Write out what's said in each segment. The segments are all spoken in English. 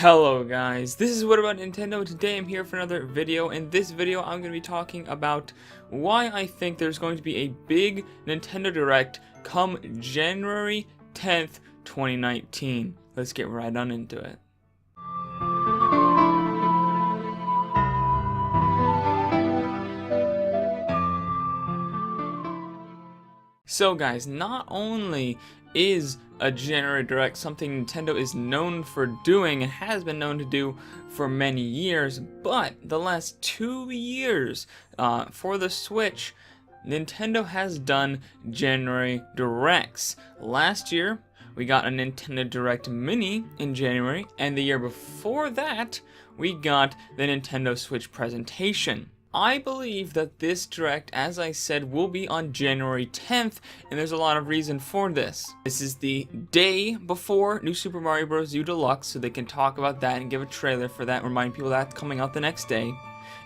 Hello guys, this is What About Nintendo. Today I'm here for another video. In this video I'm going to be talking about why I think there's going to be a big Nintendo Direct come January 10th, 2019. Let's get right on into it. So guys, not only is a January Direct something Nintendo is known for doing and has been known to do for many years, but the last 2 years for the Switch, Nintendo has done January Directs. Last year, we got a Nintendo Direct Mini in January, and the year before that, we got the Nintendo Switch presentation. I believe that this Direct, as I said, will be on January 10th, and there's a lot of reason for this. This is the day before New Super Mario Bros. U Deluxe, so they can talk about that and give a trailer for that, remind people that's coming out the next day.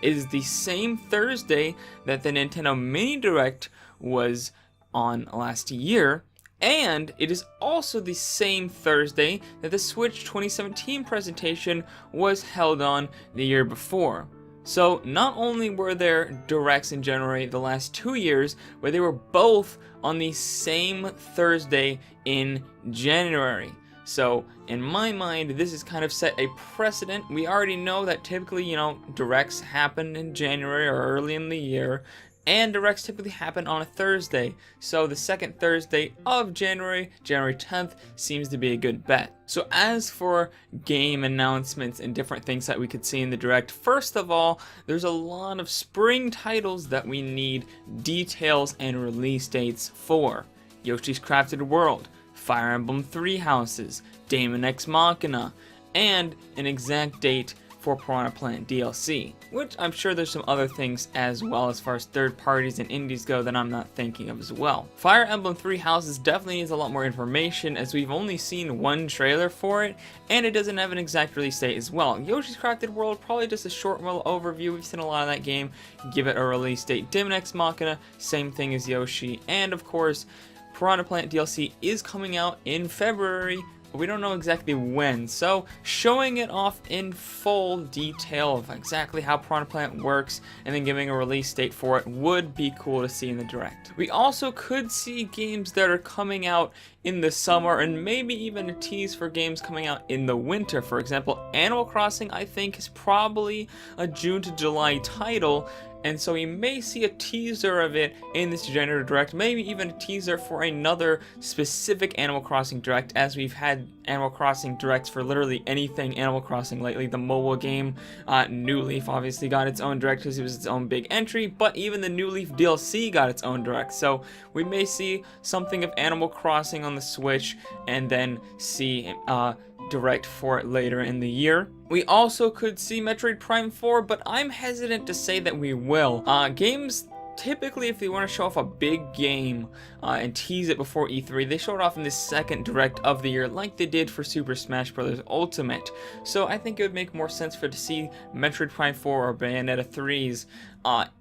It is the same Thursday that the Nintendo Mini Direct was on last year, and it is also the same Thursday that the Switch 2017 presentation was held on the year before. So not only were there Directs in January the last 2 years, but they were both on the same Thursday in January. So in my mind, this has kind of set a precedent. We already know that typically, Directs happen in January or early in the year, and Directs typically happen on a Thursday. So the second Thursday of January, January 10th, seems to be a good bet. So as for game announcements and different things that we could see in the Direct, first of all, there's a lot of spring titles that we need details and release dates for. Yoshi's Crafted World, Fire Emblem Three Houses, Daemon X Machina, and an exact date for Piranha Plant DLC, which I'm sure there's some other things as well as far as third parties and indies go that I'm not thinking of as well. Fire Emblem Three Houses definitely needs a lot more information, as we've only seen one trailer for it, and it doesn't have an exact release date as well. Yoshi's Crafted World, probably just a short little overview. We've seen a lot of that game. Give it a release date. Daemon X Machina, same thing as Yoshi, and of course, Piranha Plant DLC is coming out in February. We don't know exactly when, so showing it off in full detail of exactly how Piranha Plant works and then giving a release date for it would be cool to see in the Direct. We also could see games that are coming out in the summer and maybe even a tease for games coming out in the winter. For example, Animal Crossing I think is probably a June to July title, and so we may see a teaser of it in this January Direct, maybe even a teaser for another specific Animal Crossing Direct, as we've had Animal Crossing Directs for literally anything Animal Crossing lately. The mobile game, New Leaf obviously got its own Direct because it was its own big entry, but even the New Leaf DLC got its own Direct. So we may see something of Animal Crossing on the Switch and then see Direct for it later in the year. We also could see Metroid Prime 4, but I'm hesitant to say that we will. Games, typically if they want to show off a big game and tease it before E3, they show it off in the second Direct of the year like they did for Super Smash Bros. Ultimate. So I think it would make more sense to see Metroid Prime 4 or Bayonetta 3s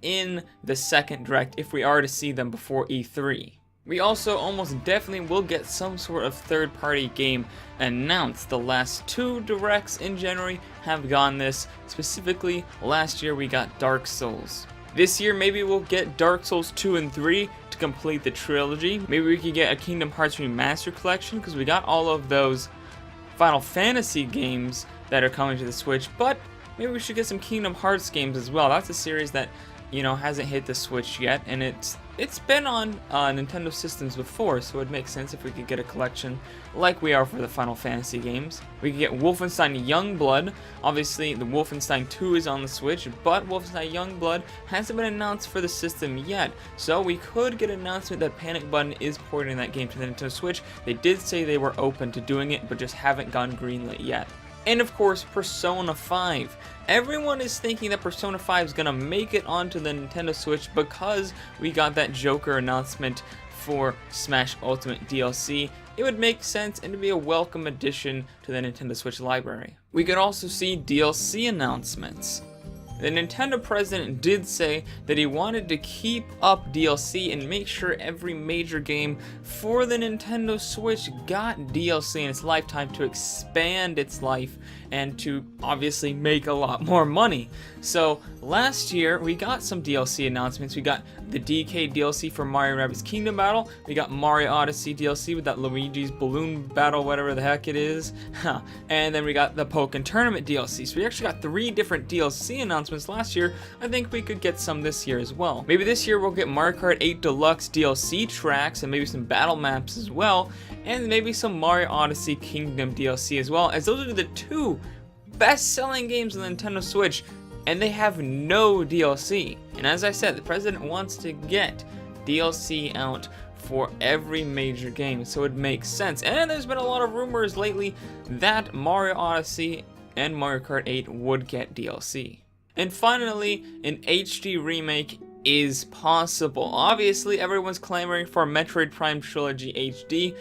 in the second Direct if we are to see them before E3. We also almost definitely will get some sort of third-party game announced. The last 2 Directs in January have gone this. Specifically, last year we got Dark Souls. This year maybe we'll get Dark Souls 2 and 3 to complete the trilogy. Maybe we could get a Kingdom Hearts Remastered Collection, because we got all of those Final Fantasy games that are coming to the Switch, but maybe we should get some Kingdom Hearts games as well. That's a series that, hasn't hit the Switch yet, and it's been on Nintendo systems before, so it would make sense if we could get a collection like we are for the Final Fantasy games. We could get Wolfenstein Youngblood. Obviously, the Wolfenstein 2 is on the Switch, but Wolfenstein Youngblood hasn't been announced for the system yet, so we could get an announcement that Panic Button is porting that game to the Nintendo Switch. They did say they were open to doing it, but just haven't gone greenlit yet. And of course, Persona 5. Everyone is thinking that Persona 5 is going to make it onto the Nintendo Switch because we got that Joker announcement for Smash Ultimate DLC. It would make sense and it'd be a welcome addition to the Nintendo Switch library. We could also see DLC announcements. the Nintendo president did say that he wanted to keep up DLC and make sure every major game for the Nintendo Switch got DLC in its lifetime to expand its life and to obviously make a lot more money. So last year we got some DLC announcements. We got the DK DLC for Mario & Rabbids Kingdom Battle. We got Mario Odyssey DLC with that Luigi's Balloon Battle, whatever the heck it is. And then we got the Pokken Tournament DLC. So we actually got 3 different DLC announcements last year. I think we could get some this year as well. Maybe this year we'll get Mario Kart 8 Deluxe DLC tracks and maybe some battle maps as well. And maybe some Mario Odyssey Kingdom DLC as well, as those are the 2 best-selling games on the Nintendo Switch, and they have no DLC. And as I said, the president wants to get DLC out for every major game, so it makes sense. And there's been a lot of rumors lately that Mario Odyssey and Mario Kart 8 would get DLC. And finally, an HD remake is possible. Obviously, everyone's clamoring for Metroid Prime Trilogy HD,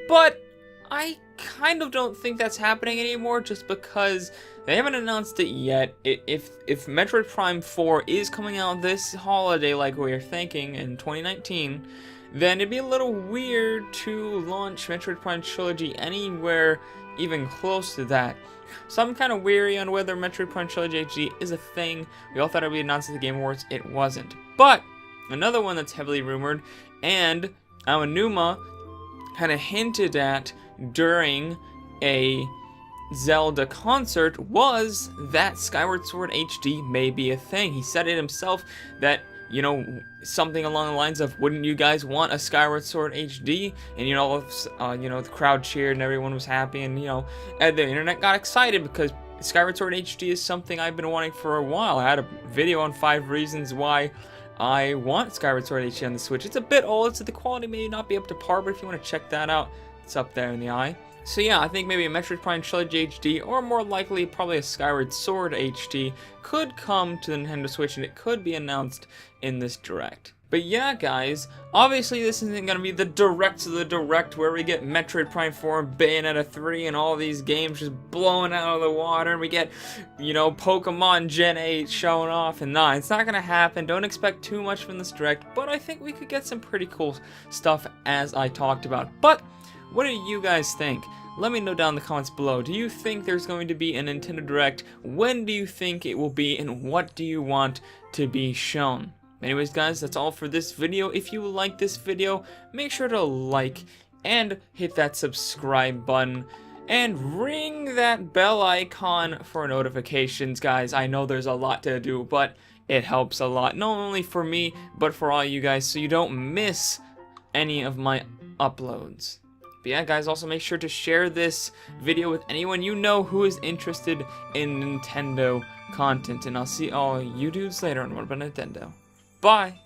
but I kind of don't think that's happening anymore, just because they haven't announced it yet. If Metroid Prime 4 is coming out this holiday like we are thinking in 2019, then it'd be a little weird to launch Metroid Prime Trilogy anywhere even close to that. So I'm kind of weary on whether Metroid Prime Trilogy HD is a thing. We all thought it would be announced at the Game Awards. It wasn't. But another one that's heavily rumored, and Aonuma kind of hinted at during a Zelda concert, was that Skyward Sword HD may be a thing. He said it himself that, you know, something along the lines of, wouldn't you guys want a Skyward Sword HD? And the crowd cheered and everyone was happy, and and the internet got excited because Skyward Sword HD is something I've been wanting for a while. I had a video on 5 reasons why I want Skyward Sword HD on the Switch. It's a bit old, so the quality may not be up to par, but if you want to check that out, it's up there in the eye. So yeah, I think maybe a Metroid Prime Trilogy HD, or more likely probably a Skyward Sword HD, could come to the Nintendo Switch, and it could be announced in this Direct. But yeah, guys, obviously this isn't going to be the Direct of the Direct where we get Metroid Prime 4 and Bayonetta 3 and all these games just blowing out of the water, and we get, Pokemon Gen 8 showing off, and nah, it's not going to happen. Don't expect too much from this Direct, but I think we could get some pretty cool stuff as I talked about. But what do you guys think? Let me know down in the comments below. Do you think there's going to be a Nintendo Direct? When do you think it will be? And what do you want to be shown? Anyways, guys, that's all for this video. If you like this video, make sure to like and hit that subscribe button. And ring that bell icon for notifications, guys. I know there's a lot to do, but it helps a lot. Not only for me, but for all you guys, so you don't miss any of my uploads. But yeah, guys, also make sure to share this video with anyone you know who is interested in Nintendo content. And I'll see all you dudes later on What About Nintendo. Bye!